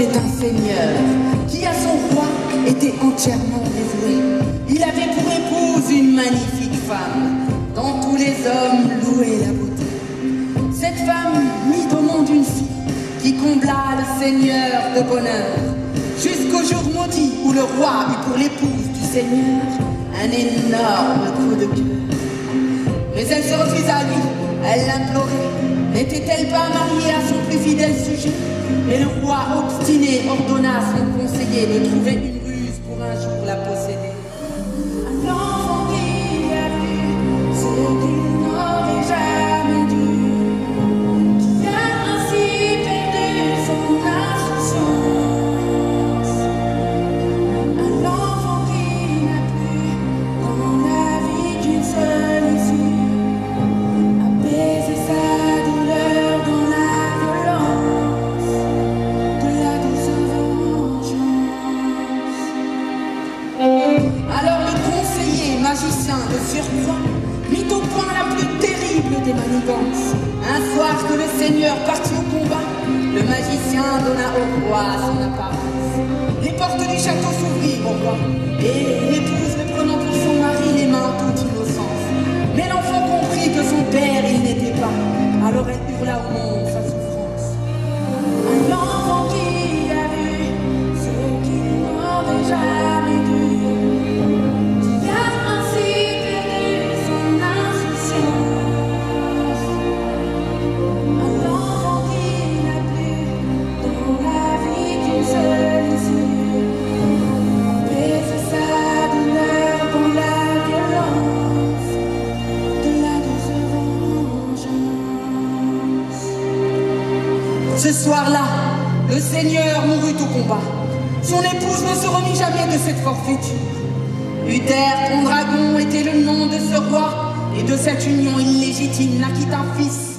était un seigneur qui à son roi était entièrement dévoué. Il avait pour épouse une magnifique femme, dont tous les hommes louaient la beauté. Cette femme mit au monde une fille qui combla le seigneur de bonheur, jusqu'au jour maudit où le roi eut pour l'épouse du seigneur un énorme coup de cœur. Mais elle se refusa à lui, elle l'implorait. N'était-elle pas mariée à son plus fidèle sujet? Mais le roi obstiné ordonna à son conseiller de trouver une ruse pour un jour la posséder. Un enfant qui a vu ce qu'il n'aurait jamais dû, qui a ainsi perdu son insouciance. Un enfant qui n'a plus dans la vie qu'une seule issue, apaiser sa douleur dans la violence de la douce vengeance. Alors le conseiller magicien de surcroît mit au point la plus terrible des manigances. Un soir que le seigneur partit au combat, le magicien donna au roi son apparence. Les portes du château s'ouvrirent au roi, et l'épouse le prenant pour son mari, les mains en toute innocence. Mais l'enfant comprit que son père il n'était pas, alors elle hurla au monde sa souffrance. Un enfant qui a vu ce qu'il n'aurait jamais dû, qui a ainsi perdu son insouciance. Un enfant qui n'a plus dans la vie qu'une seule issue, apaiser sa douleur dans la violence de la douce vengeance. Ce soir-là, le seigneur mourut au combat. Son épouse ne se remit jamais de cette forfaiture. Uther, ton dragon, était le nom de ce roi, et de cette union illégitime naquit un fils